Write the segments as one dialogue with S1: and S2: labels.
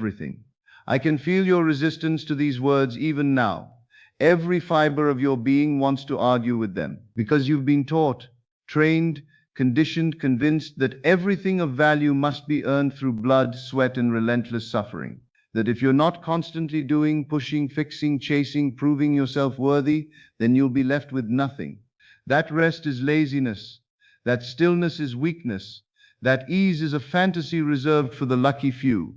S1: everything. I can feel your resistance to these words even now. Every fiber of your being wants to argue with them, because you've been taught, trained, conditioned, convinced that everything of value must be earned through blood, sweat, and relentless suffering. That if you're not constantly doing, pushing, fixing, chasing, proving yourself worthy, then you'll be left with nothing. That rest is laziness. That stillness is weakness. That ease is a fantasy reserved for the lucky few.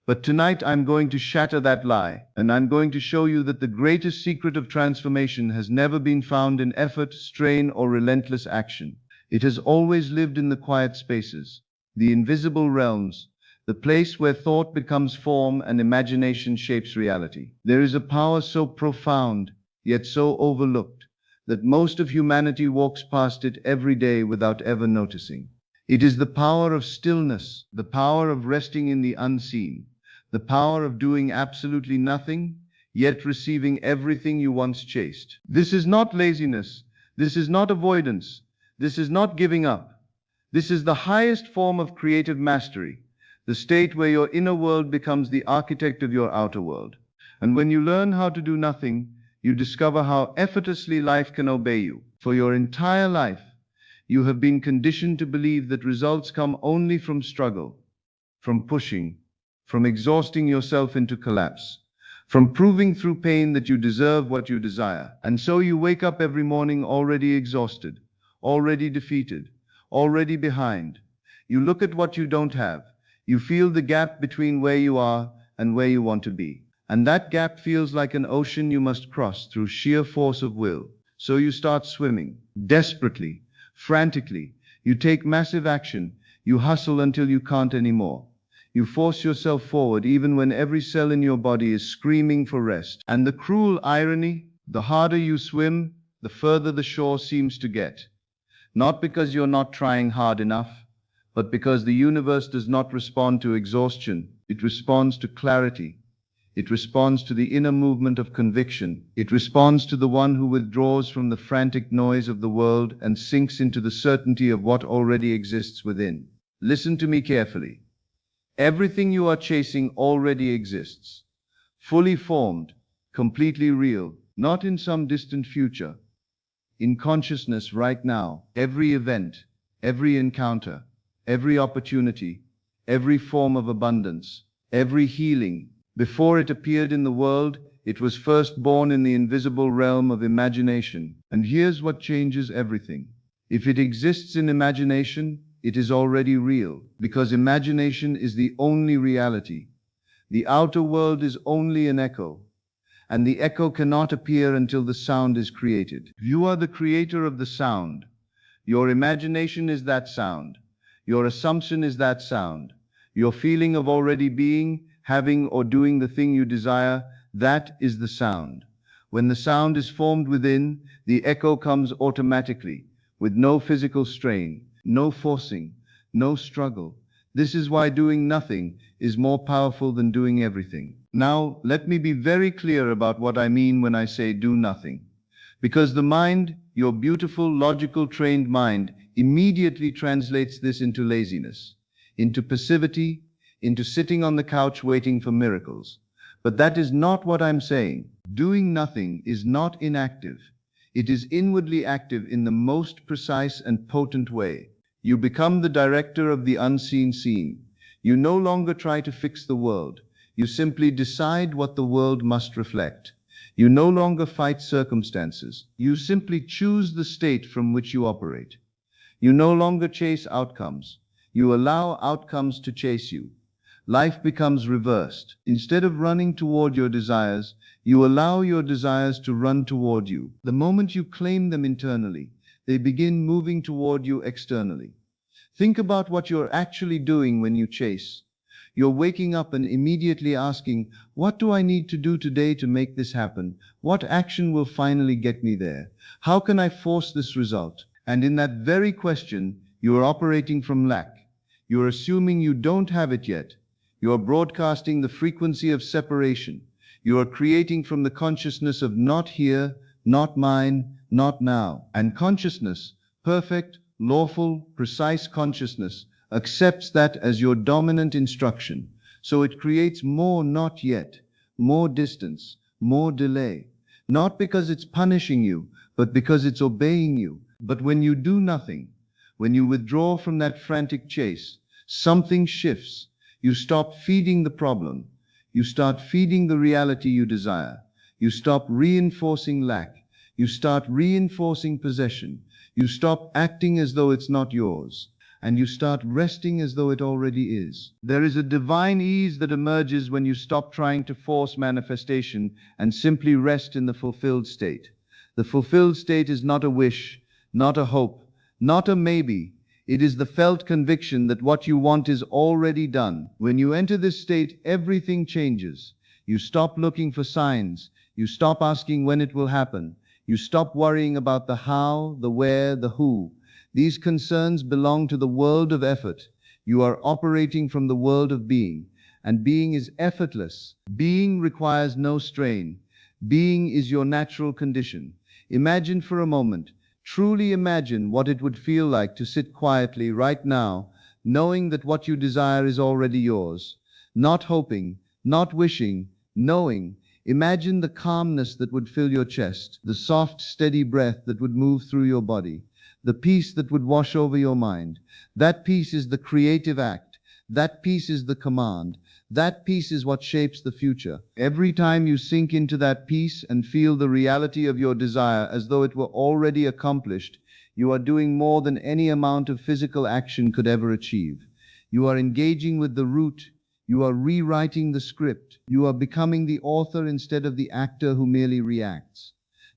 S1: But tonight I'm going to shatter that lie, and I'm going to show you that the greatest secret of transformation has never been found in effort, strain, or relentless action. It has always lived in the quiet spaces, the invisible realms, the place where thought becomes form and imagination shapes reality. There is a power so profound, yet so overlooked, that most of humanity walks past it every day without ever noticing. It is the power of stillness, the power of resting in the unseen, the power of doing absolutely nothing, yet receiving everything you once chased. This is not laziness. This is not avoidance. This is not giving up. This is the highest form of creative mastery, the state where your inner world becomes the architect of your outer world. And when you learn how to do nothing, you discover how effortlessly life can obey you. For your entire life, you have been conditioned to believe that results come only from struggle, from pushing, from exhausting yourself into collapse, from proving through pain that you deserve what you desire. And so you wake up every morning already exhausted, already defeated, already behind. You look at what you don't have. You feel the gap between where you are and where you want to be. And that gap feels like an ocean you must cross through sheer force of will. So you start swimming, desperately, frantically. You take massive action. You hustle until you can't anymore. You force yourself forward even when every cell in your body is screaming for rest. And the cruel irony, the harder you swim, the further the shore seems to get. Not because you're not trying hard enough, but because the universe does not respond to exhaustion. It responds to clarity. It responds to the inner movement of conviction. It responds to the one who withdraws from the frantic noise of the world and sinks into the certainty of what already exists within. Listen to me carefully. Everything you are chasing already exists, fully formed, completely real, not in some distant future. In consciousness right now, every event, every encounter, every opportunity, every form of abundance, every healing, before it appeared in the world, it was first born in the invisible realm of imagination. And here's what changes everything. If it exists in imagination, it is already real, because imagination is the only reality. The outer world is only an echo, and the echo cannot appear until the sound is created. You are the creator of the sound. Your imagination is that sound. Your assumption is that sound. Your feeling of already being, having, or doing the thing you desire, that is the sound. When the sound is formed within, the echo comes automatically, with no physical strain, no forcing, no struggle. This is why doing nothing is more powerful than doing everything. Now, let me be very clear about what I mean when I say do nothing. Because the mind, your beautiful, logical, trained mind, immediately translates this into laziness, into passivity, into sitting on the couch waiting for miracles. But that is not what I'm saying. Doing nothing is not inactive. It is inwardly active in the most precise and potent way. You become the director of the unseen scene. You no longer try to fix the world. You simply decide what the world must reflect. You no longer fight circumstances. You simply choose the state from which you operate. You no longer chase outcomes. You allow outcomes to chase you. Life becomes reversed. Instead of running toward your desires, you allow your desires to run toward you. The moment you claim them internally, they begin moving toward you externally. Think about what you're actually doing when you chase. You're waking up and immediately asking, what do I need to do today to make this happen? What action will finally get me there? How can I force this result? And in that very question, you are operating from lack. You're assuming you don't have it yet. You are broadcasting the frequency of separation. You are creating from the consciousness of not here, not mine, not now. And consciousness, perfect, lawful, precise consciousness, accepts that as your dominant instruction. So it creates more not yet, more distance, more delay. Not because it's punishing you, but because it's obeying you. But when you do nothing, when you withdraw from that frantic chase, something shifts. You stop feeding the problem. You start feeding the reality you desire. You stop reinforcing lack. You start reinforcing possession. You stop acting as though it's not yours. And you start resting as though it already is. There is a divine ease that emerges when you stop trying to force manifestation and simply rest in the fulfilled state. The fulfilled state is not a wish, not a hope, not a maybe. It is the felt conviction that what you want is already done. When you enter this state, everything changes. You stop looking for signs. You stop asking when it will happen. You stop worrying about the how, the where, the who. These concerns belong to the world of effort. You are operating from the world of being, and being is effortless. Being requires no strain. Being is your natural condition. Imagine for a moment, truly imagine what it would feel like to sit quietly right now, knowing that what you desire is already yours. Not hoping, not wishing, knowing. Imagine the calmness that would fill your chest, the soft, steady breath that would move through your body, the peace that would wash over your mind. That peace is the creative act. That peace is the command. That peace is what shapes the future. Every time you sink into that peace and feel the reality of your desire as though it were already accomplished, you are doing more than any amount of physical action could ever achieve. You are engaging with the root. You are rewriting the script. You are becoming the author instead of the actor who merely reacts.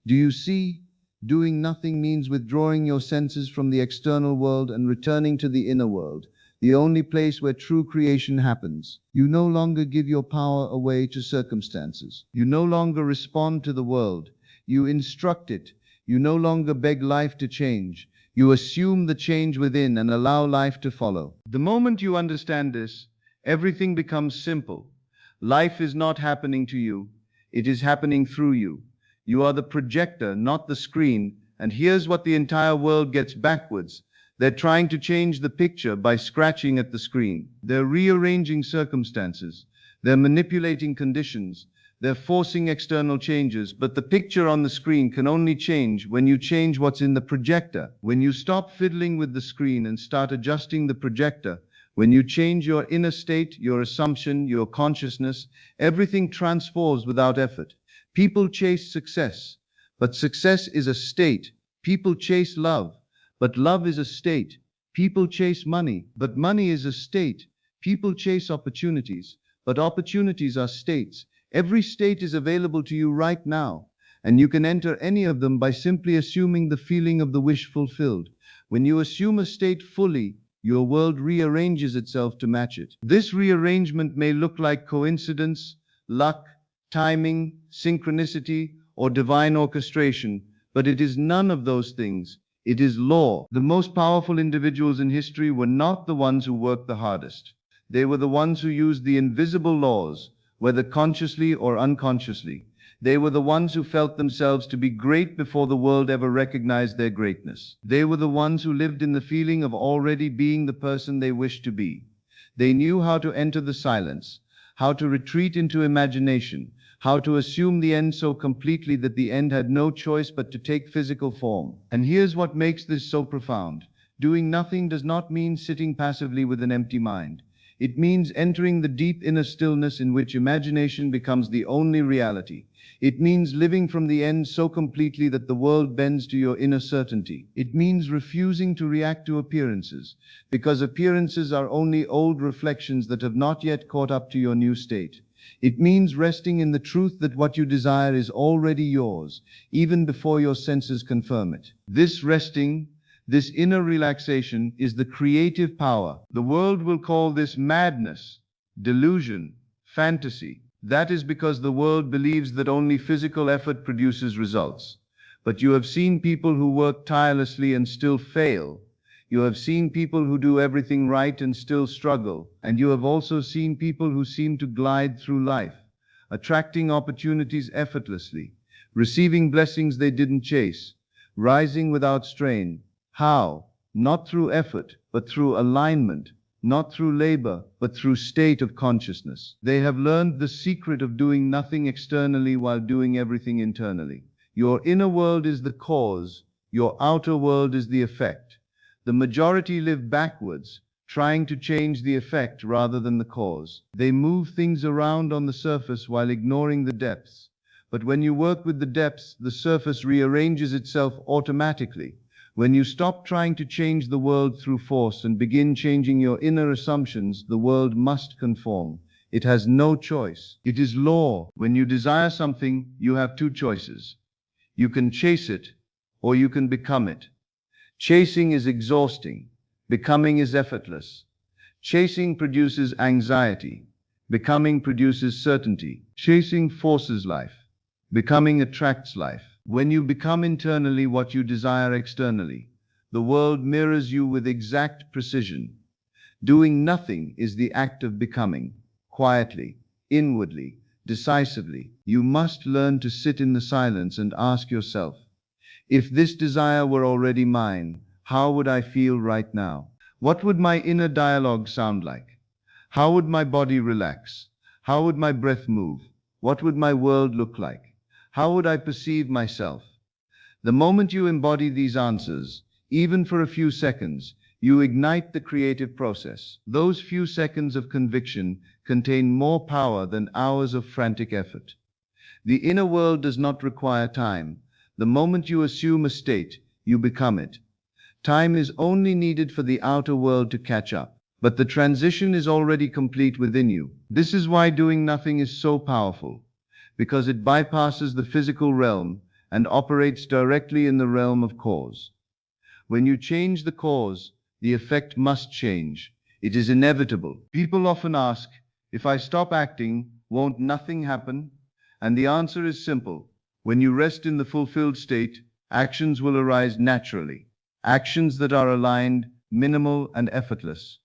S1: Do you see? Doing nothing means withdrawing your senses from the external world and returning to the inner world, the only place where true creation happens. You no longer give your power away to circumstances. You no longer respond to the world. You instruct it. You no longer beg life to change. You assume the change within and allow life to follow. The moment you understand this, everything becomes simple. Life is not happening to you. It is happening through you. You are the projector, not the screen. And here's what the entire world gets backwards. They're trying to change the picture by scratching at the screen. They're rearranging circumstances. They're manipulating conditions. They're forcing external changes. But the picture on the screen can only change when you change what's in the projector. When you stop fiddling with the screen and start adjusting the projector, when you change your inner state, your assumption, your consciousness, everything transforms without effort. People chase success, but success is a state. People chase love, but love is a state. People chase money, but money is a state. People chase opportunities, but opportunities are states. Every state is available to you right now, and you can enter any of them by simply assuming the feeling of the wish fulfilled. When you assume a state fully, your world rearranges itself to match it. This rearrangement may look like coincidence, luck, timing, synchronicity, or divine orchestration, but it is none of those things. It is law. The most powerful individuals in history were not the ones who worked the hardest. They were the ones who used the invisible laws, whether consciously or unconsciously. They were the ones who felt themselves to be great before the world ever recognized their greatness. They were the ones who lived in the feeling of already being the person they wished to be. They knew how to enter the silence, how to retreat into imagination, how to assume the end so completely that the end had no choice but to take physical form. And here's what makes this so profound. Doing nothing does not mean sitting passively with an empty mind. It means entering the deep inner stillness in which imagination becomes the only reality. It means living from the end so completely that the world bends to your inner certainty. It means refusing to react to appearances, because appearances are only old reflections that have not yet caught up to your new state. It means resting in the truth that what you desire is already yours, even before your senses confirm it. This resting, this inner relaxation, is the creative power. The world will call this madness, delusion, fantasy. That is because the world believes that only physical effort produces results. But you have seen people who work tirelessly and still fail. You have seen people who do everything right and still struggle. And you have also seen people who seem to glide through life, attracting opportunities effortlessly, receiving blessings they didn't chase, rising without strain. How? Not through effort, but through alignment. not through labor, but through state of consciousness. They have learned the secret of doing nothing externally while doing everything internally. Your inner world is the cause, your outer world is the effect. The majority live backwards, trying to change the effect rather than the cause. They move things around on the surface while ignoring the depths. But when you work with the depths, the surface rearranges itself automatically. When you stop trying to change the world through force and begin changing your inner assumptions, the world must conform. It has no choice. It is law. When you desire something, you have two choices. You can chase it, or you can become it. Chasing is exhausting. Becoming is effortless. Chasing produces anxiety. Becoming produces certainty. Chasing forces life. Becoming attracts life. When you become internally what you desire externally, the world mirrors you with exact precision. Doing nothing is the act of becoming, quietly, inwardly, decisively. You must learn to sit in the silence and ask yourself, if this desire were already mine, how would I feel right now? What would my inner dialogue sound like? How would my body relax? How would my breath move? What would my world look like? How would I perceive myself? The moment you embody these answers, even for a few seconds, you ignite the creative process. Those few seconds of conviction contain more power than hours of frantic effort. The inner world does not require time. The moment you assume a state, you become it. Time is only needed for the outer world to catch up. But the transition is already complete within you. This is why doing nothing is so powerful, because it bypasses the physical realm and operates directly in the realm of cause. When you change the cause, the effect must change. It is inevitable. People often ask, if I stop acting, won't nothing happen? And the answer is simple. When you rest in the fulfilled state, actions will arise naturally. Actions that are aligned, minimal, and effortless.